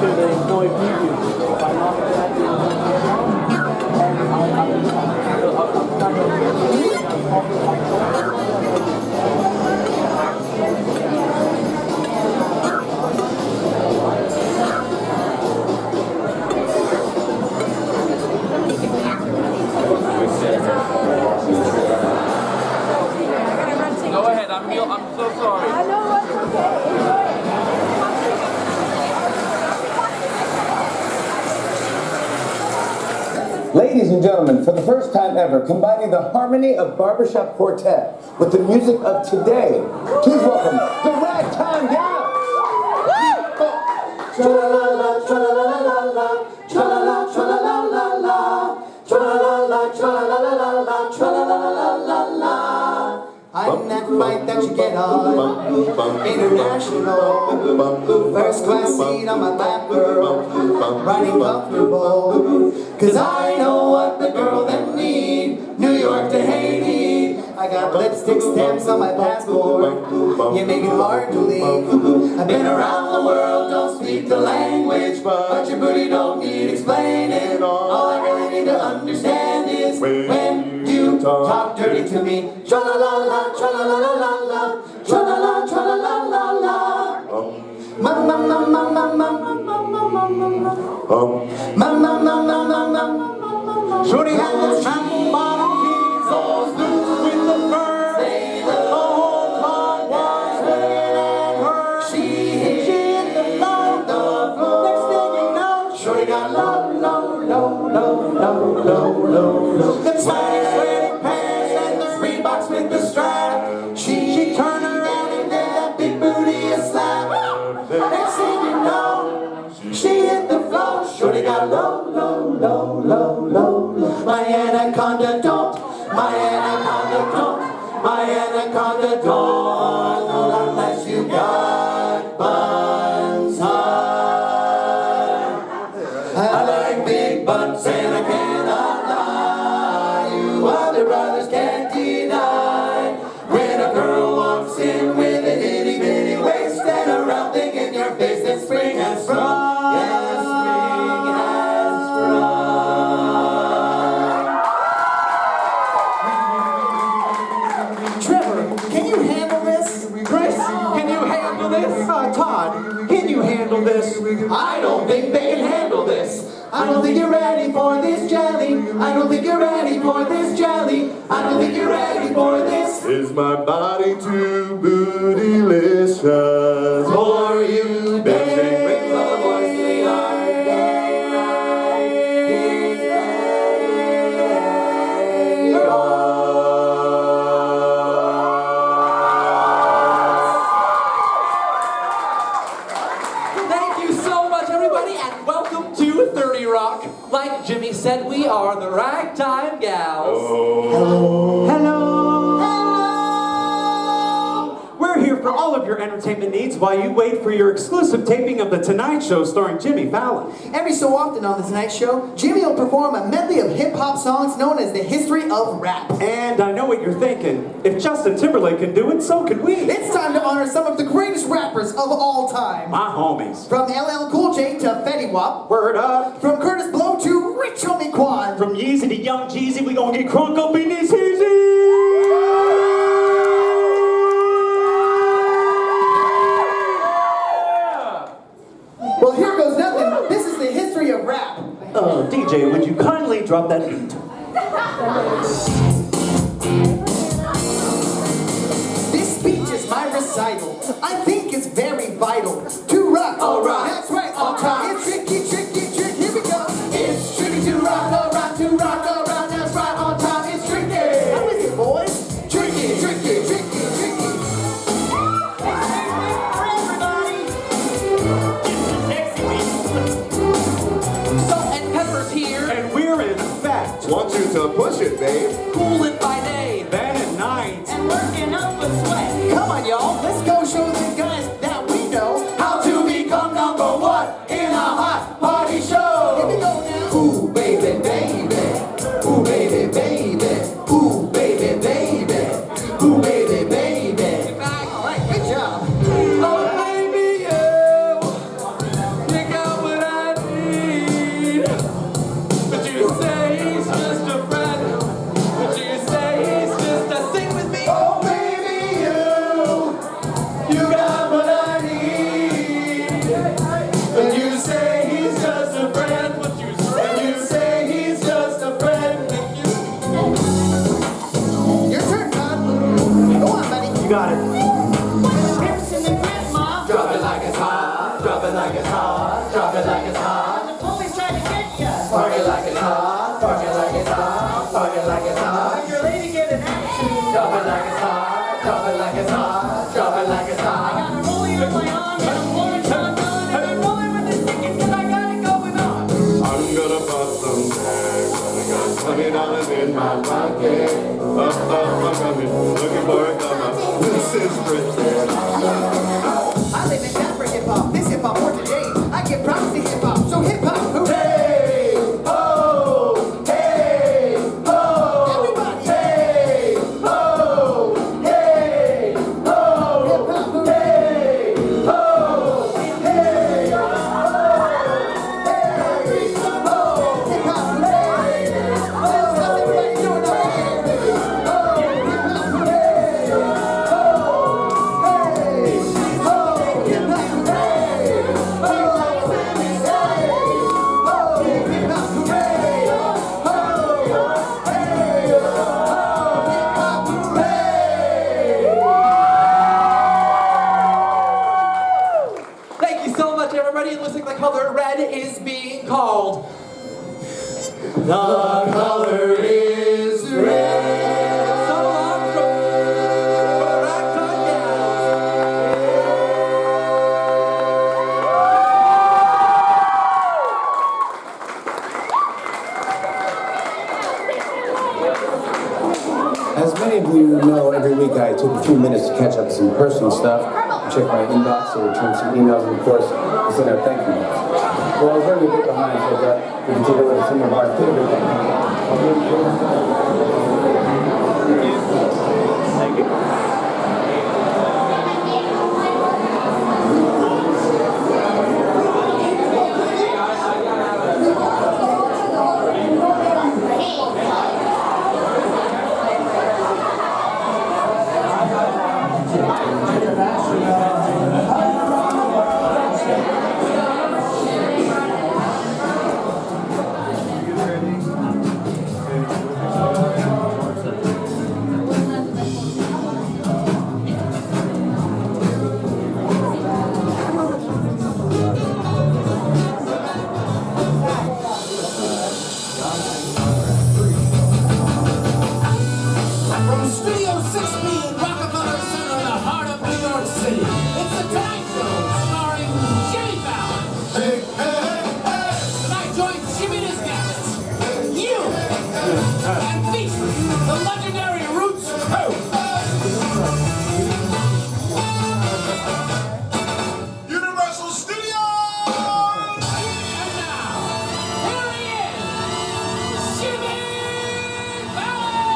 to the employee preview. By not connecting and I'm kind Go ahead, I'm so sorry. I know what's okay. Ladies and gentlemen, for the first time ever, combining the harmony of Barbershop Quartet with the music of today, please welcome the Ragtime Gals! Tra-la-la-la, tra-la-la-la-la, tra-la-la, tra-la-la-la-la, tra-la-la-la, tra-la-la-la-la, tra-la-la-la-la-la. I'm that fight that you get on international. First class seat on my lap, girl, riding comfortable. Cause I know what the girl them need, New York to Haiti. I got lipstick stamps on my passport, you make it hard to leave. I've been around the world, don't speak the language, but your booty don't need explaining. All I really need to understand is when you talk dirty to me. Tra-la-la-la, tra-la-la-la-la, tra-la-la, tra-la-la-la-la. Shorty had the trample bottom keys, those boots with the fur. The whole club was looking at her. She hit the floor. Next thing you know, Shorty got low. Them sweaty pants and the Reeboks with the strap. She turned around and gave that big booty a slap. Next thing you know, she hit the floor. Shorty got low. My anaconda don't, unless you got buns high. I like big butts and I cannot lie. You other brothers can't deny. When a girl walks in with an itty bitty waist and a round thing in your face, that spring has sprung. Todd, can you handle this? I don't think they can handle this. I don't think you're ready for this jelly. I don't think you're ready for this jelly. I don't think you're ready for this. Is my body too bootylicious For you, babe. Like Jimmy said, we are the Ragtime Gals. Oh. Hello. We're here for all of your entertainment needs while you wait for your exclusive taping of The Tonight Show starring Jimmy Fallon. Every so often on The Tonight Show, Jimmy will perform a medley of hip-hop songs known as the history of rap. And I know what you're thinking. If Justin Timberlake can do it, so can we. It's time to honor some of the greatest rappers of all time. My homies. From LL Cool J to Fetty Wap. Word up. From Curtis Blow to Rich Homie Quan. From Yeezy to Young Jeezy, we gonna get crunk up in this easy. Well, here goes nothing. This is the history of rap. DJ, would you kindly drop that beat? This speech is my recital. I think it's very vital to rock. All right. That's right. On time. It's tricky. Here we go. It's tricky to rock. All right. To rock. All right. That's right. On time. It's tricky. How is it, boys? Tricky. Salt and Pepper's here. And we're in effect. Want you to push it, babe. Cooling by day. Then at night. And working up a sweat. Come on, y'all. Let's go show the guys that we know how to become number one in a hot party show. Here we go now. Ooh, baby, baby. Ooh, baby, baby. Ooh, baby, baby. Ooh, baby, baby. All right, good job. Oh, baby, you. Think I will it's hot, drop it like it's hot. The police trying to get ya. Park it like it's hot, park it like it's hot, park it like it's hot. When your lady get an attitude. Drop it like it's hot, drop it like it's hot, drop it like it's I hot. got a rollie on my arm and I'm pouring Sean Gunn and I'm rolling with the stickers 'cause I got it going on. I'm gonna bust some tags. I got $20 in my pocket. I'm coming, looking for a come up. This is Britain. I live in town for hip hop. This hip hop for today. I give props to hip hop. So hip hop, hooray! Hey, ho, hey, ho. Everybody, Hey, ho, hey, ho. hip hop, hooray! Hey, ho, hey, ho. Hip hop, hooray! How's everybody doing out there? Hip hop, hooray! Hip hop, hooray! Thank you so much, everybody. It looks like the color red is being called. The color is red. So long from the Ragtime Gals. As many of you know, every week I took a few minutes to catch up some personal stuff, check my inbox, or return some emails, and of course, send out thank you notes. Well, I was running a bit behind, so I thought we could take a look at some of our favorite Thank you. From Studio 6B, Rockefeller Center in the heart of New York City, it's The Tonight Show, starring Jimmy Fallon. Hey, hey, hey. Tonight joins Jimmy and his guests, you, and featuring the legendary Roots Crew. Universal Studios! And now, here he is, Jimmy Fallon.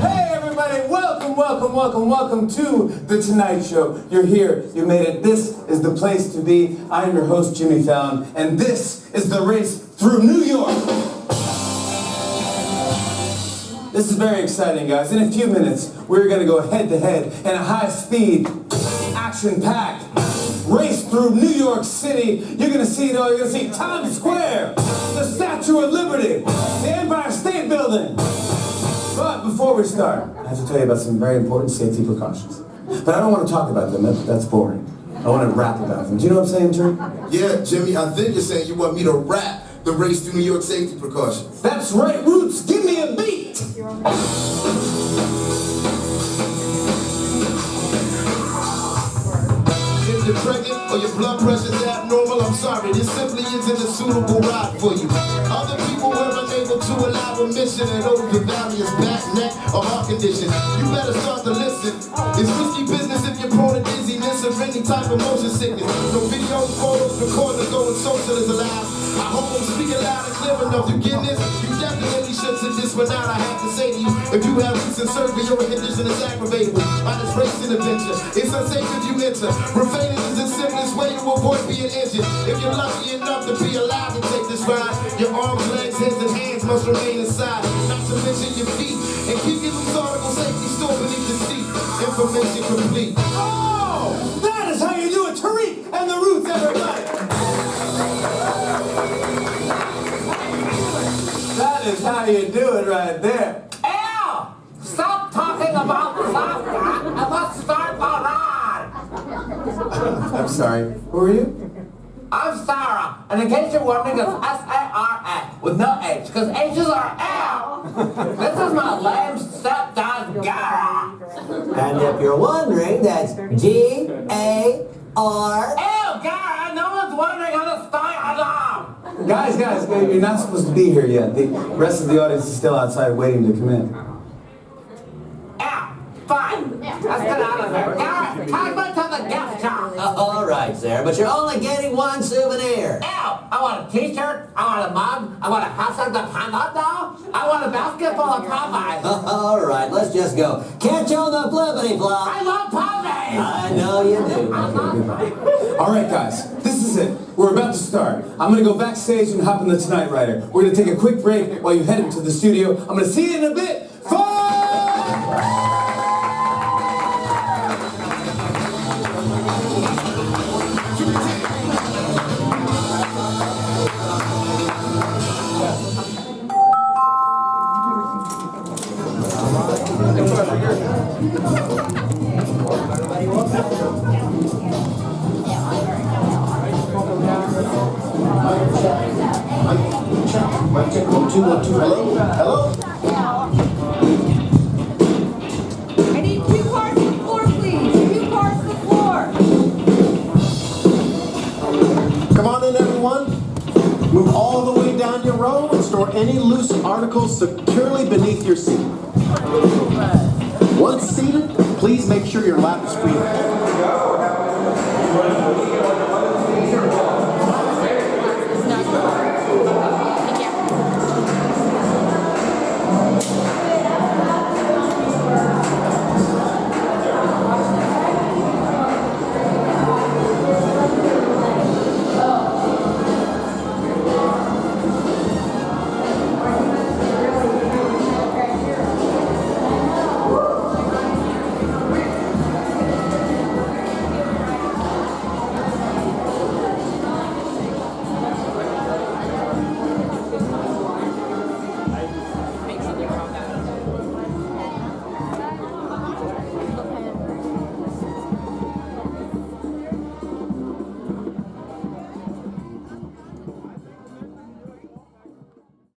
Hey everybody, welcome to The Tonight Show. You're here, you made it. This is the place to be. I'm your host, Jimmy Fallon, and this is the race through New York. This is very exciting, guys. In a few minutes, we're gonna go head to head in a high-speed, action-packed race through New York City. You're gonna see it all. You're gonna see Times Square, the Statue of Liberty, the Empire State Building. But before we start, I have to tell you about some very important safety precautions. But I don't want to talk about them, that's boring. I want to rap about them. Do you know what I'm saying, Drew? Yeah, Jimmy, I think you're saying you want me to rap the race through New York safety precautions. That's right, Roots, give me a beat! If you're pregnant or your blood pressure's abnormal, I'm sorry, this simply isn't a suitable ride for you. Other people were unable to allow a mission and over various back, neck, or heart condition. You better start to listen. It's risky business if you're prone to dizziness or any type of motion sickness. So videos, photos, recording, going social is allowed. I hope I'm speaking loud and clear enough. You get this? You definitely should sit this one out. I have to say to you, if you have recent surgery, your condition is aggravatable by this racing adventure. It's unsafe if you enter. Profaning is the simplest way to avoid being injured. If you're lucky enough to be alive to take this ride, your arms, legs, heads, and hands must remain inside. Not to mention your feet. And keep your loose article safety stored beneath the seat. Information complete. Oh, that is how you do it, Tariq and the Roots, everybody. That is how you do it right there. Al! Stop talking about Safka and let's start the ride! I'm sorry. Who are you? I'm Sarah, and in case you're wondering, it's S-A-R-A with no H, because H's are L. This is my lame stepdad, Gara. And if you're wondering, that's G-A-R. Ew, Gara, no one's wondering how to start a dog. Guys, you're not supposed to be here yet. The rest of the audience is still outside waiting to come in. Fine. Let's get out of here. Garrett, time to the gift shop. All right, Sarah, but you're only getting one souvenir. Ew! I want a t-shirt, I want a mug, I want a house of the hot doll, I want a basket full of Popeyes. All right, let's just go. Catch on the flippity flop. I love Popeyes! I know you do. All right, guys, this is it. We're about to start. I'm going to go backstage and hop in the Tonight Rider. We're going to take a quick break while you head into the studio. I'm going to see you in a bit. Mic check, 1, 2, 1, 2. Hello? Hello? I need 2 cars to the floor, please. 2 cars to the floor. Come on in, everyone. Move all the way down your row and store any loose articles securely beneath your seat. Once seated, please make sure your lap is free.